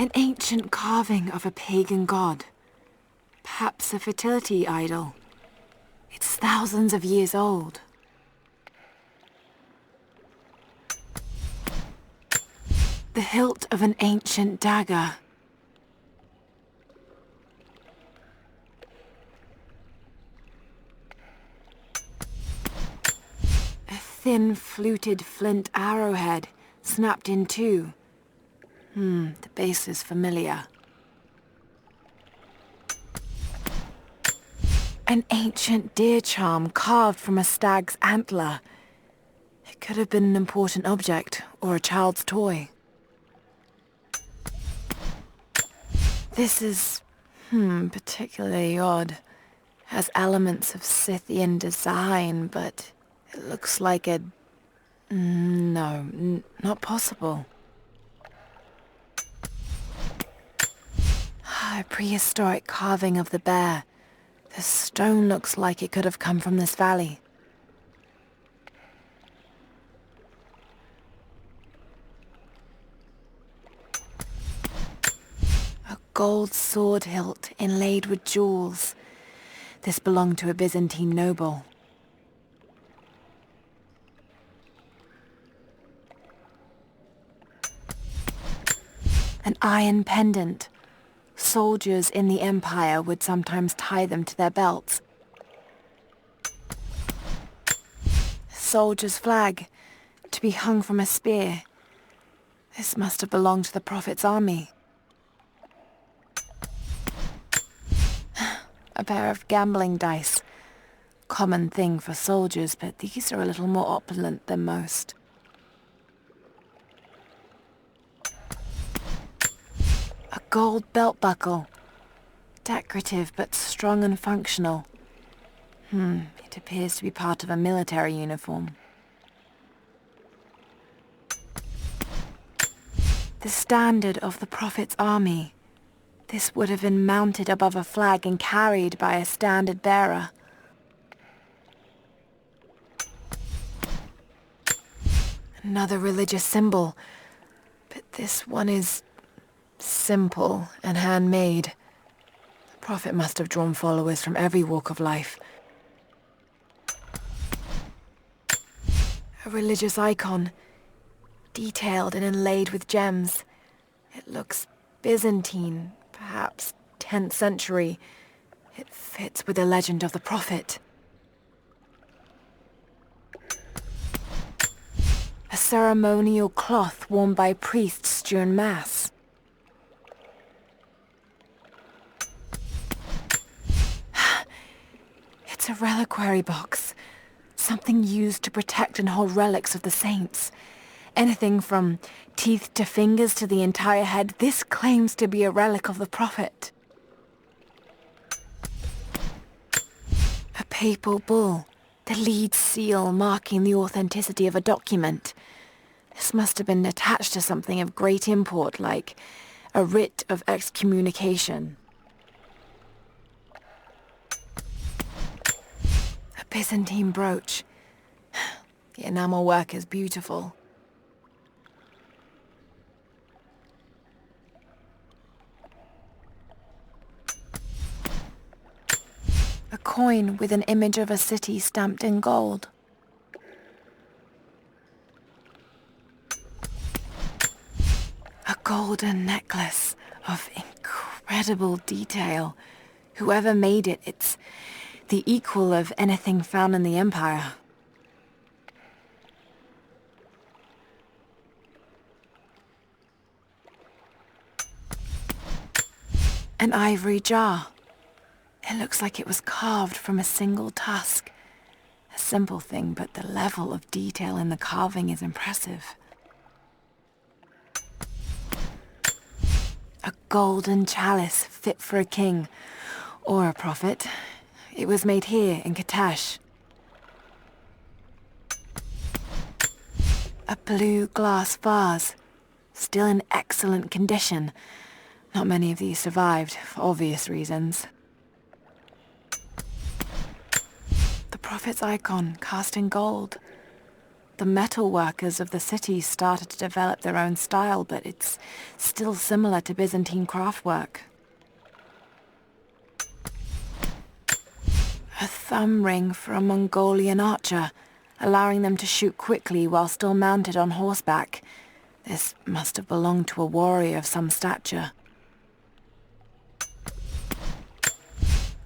An ancient carving of a pagan god. Perhaps a fertility idol. It's thousands of years old. The hilt of an ancient dagger. A thin, fluted flint arrowhead, snapped in two. The base is familiar. An ancient deer charm carved from a stag's antler. It could have been an important object or a child's toy. This is, particularly odd. Has elements of Scythian design, but it looks like not possible. A prehistoric carving of the bear. The stone looks like it could have come from this valley. A gold sword hilt inlaid with jewels. This belonged to a Byzantine noble. An iron pendant. Soldiers in the Empire would sometimes tie them to their belts. Soldier's flag, to be hung from a spear. This must have belonged to the Prophet's army. A pair of gambling dice. Common thing for soldiers, but these are a little more opulent than most. A gold belt buckle. Decorative but strong and functional. It appears to be part of a military uniform. The standard of the Prophet's army. This would have been mounted above a flag and carried by a standard bearer. Another religious symbol, but this one is simple and handmade. The Prophet must have drawn followers from every walk of life. A religious icon, detailed and inlaid with gems. It looks Byzantine, perhaps 10th century. It fits with the legend of the Prophet. A ceremonial cloth worn by priests during Mass. It's a reliquary box. Something used to protect and hold relics of the saints. Anything from teeth to fingers to the entire head, this claims to be a relic of the Prophet. A papal bull, the lead seal marking the authenticity of a document. This must have been attached to something of great import, like a writ of excommunication. A Byzantine brooch. The enamel work is beautiful. A coin with an image of a city stamped in gold. A golden necklace of incredible detail. Whoever made it, it's the equal of anything found in the Empire. An ivory jar. It looks like it was carved from a single tusk. A simple thing, but the level of detail in the carving is impressive. A golden chalice fit for a king or a prophet. It was made here in Katash. A blue glass vase, still in excellent condition. Not many of these survived, for obvious reasons. The Prophet's icon, cast in gold. The the metal workers of the city started to develop their own style, but it's still similar to Byzantine craftwork. A thumb ring for a Mongolian archer, allowing them to shoot quickly while still mounted on horseback. This must have belonged to a warrior of some stature.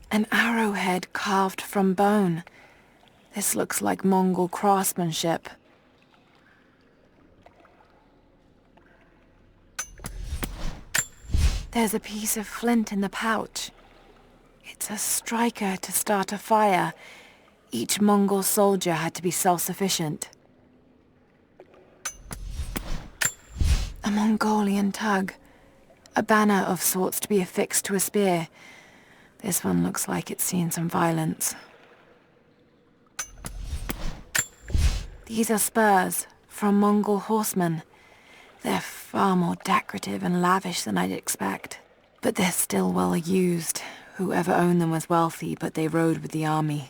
An arrowhead carved from bone. This looks like Mongol craftsmanship. There's a piece of flint in the pouch. It's a striker to start a fire. Each Mongol soldier had to be self-sufficient. A Mongolian tug. A banner of sorts to be affixed to a spear. This one looks like it's seen some violence. These are spurs from Mongol horsemen. They're far more decorative and lavish than I'd expect. But they're still well used. Whoever owned them was wealthy, but they rode with the army.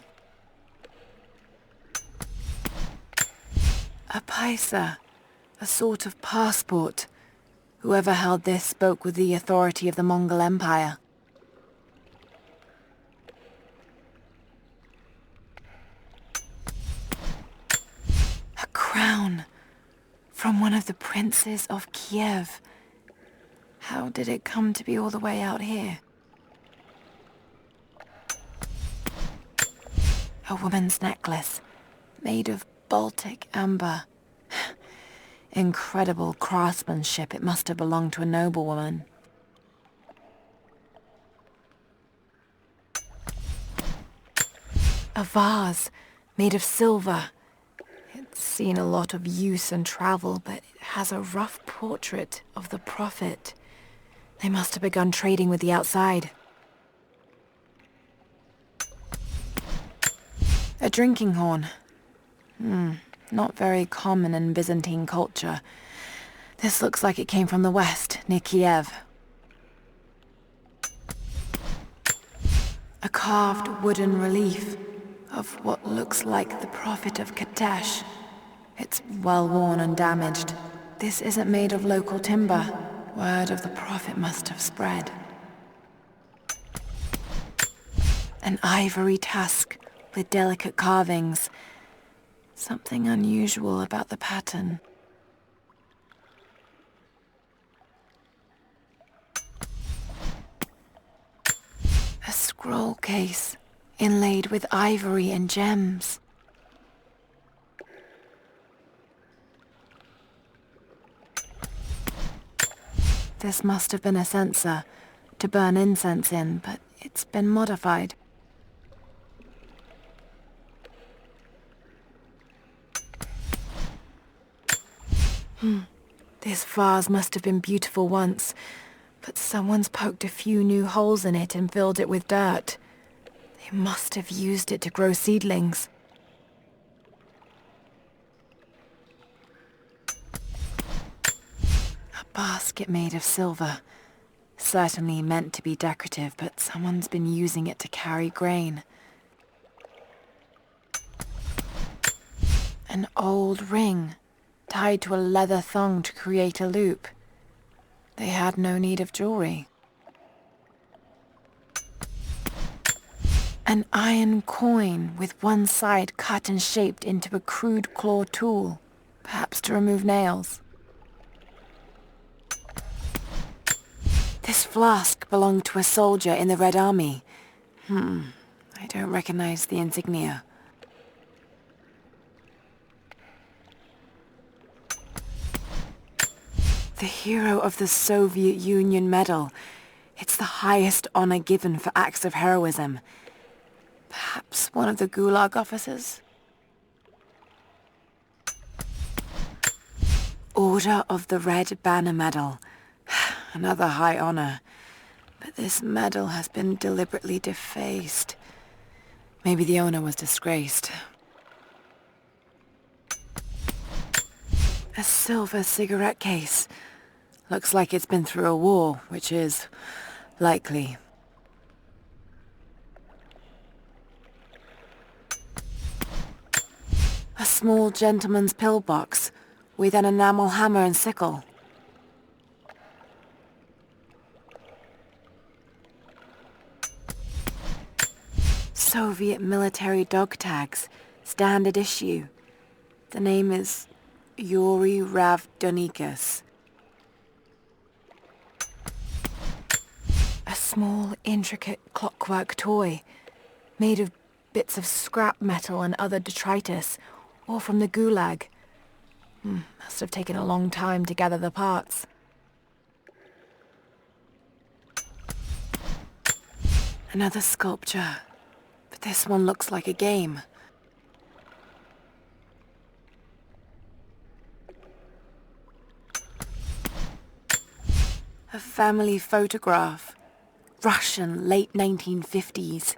A paisa, a sort of passport. Whoever held this spoke with the authority of the Mongol Empire. A crown from one of the princes of Kiev. How did it come to be all the way out here? A woman's necklace, made of Baltic amber. Incredible craftsmanship. It must have belonged to a noblewoman. A vase, made of silver. It's seen a lot of use and travel, but it has a rough portrait of the prophet. They must have begun trading with the outside. A drinking horn. Not very common in Byzantine culture. This looks like it came from the west, near Kiev. A carved wooden relief of what looks like the prophet of Katesh. It's well worn and damaged. This isn't made of local timber. Word of the prophet must have spread. An ivory tusk with delicate carvings. Something unusual about the pattern. A scroll case inlaid with ivory and gems. This must have been a censer to burn incense in, but it's been modified. This vase must have been beautiful once, but someone's poked a few new holes in it and filled it with dirt. They must have used it to grow seedlings. A basket made of silver. Certainly meant to be decorative, but someone's been using it to carry grain. An old ring, tied to a leather thong to create a loop. They had no need of jewelry. An iron coin with one side cut and shaped into a crude claw tool, perhaps to remove nails. This flask belonged to a soldier in the Red Army. I don't recognize the insignia. The Hero of the Soviet Union Medal. It's the highest honor given for acts of heroism. Perhaps one of the Gulag officers? Order of the Red Banner Medal. Another high honor. But this medal has been deliberately defaced. Maybe the owner was disgraced. A silver cigarette case. Looks like it's been through a war, which is likely. A small gentleman's pillbox with an enamel hammer and sickle. Soviet military dog tags, standard issue. The name is Yuri Ravdonikas. A small, intricate clockwork toy, made of bits of scrap metal and other detritus, all from the Gulag. Must have taken a long time to gather the parts. Another sculpture, but this one looks like a game. A family photograph. Russian, late 1950s.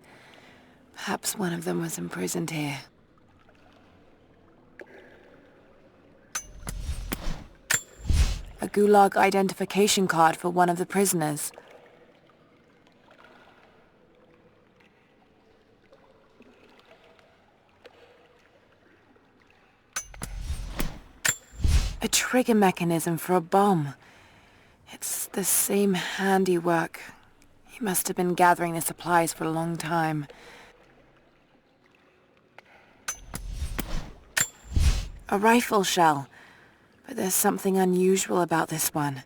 Perhaps one of them was imprisoned here. A Gulag identification card for one of the prisoners. A trigger mechanism for a bomb. It's the same handiwork. He must have been gathering the supplies for a long time. A rifle shell, but there's something unusual about this one.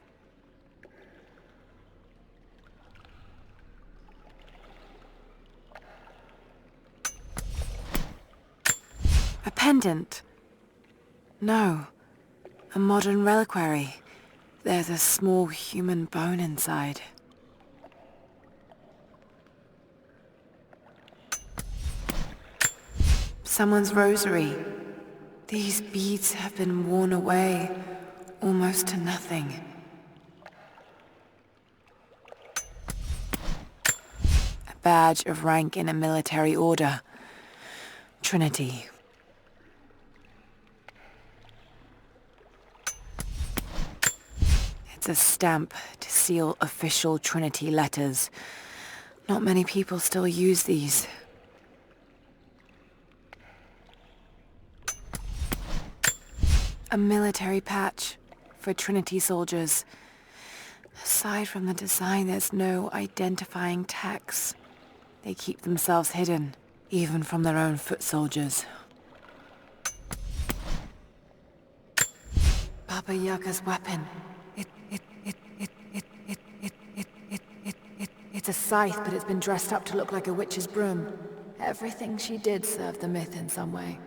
A pendant. No, a modern reliquary. There's a small human bone inside. Someone's rosary. These beads have been worn away, almost to nothing. A badge of rank in a military order. Trinity. It's a stamp to seal official Trinity letters. Not many people still use these. A military patch for Trinity soldiers. Aside from the design, there's no identifying tags. They keep themselves hidden, even from their own foot soldiers. Baba Yaga's weapon. It's a scythe, but it's been dressed up to look like a witch's broom. Everything she did served the myth in some way.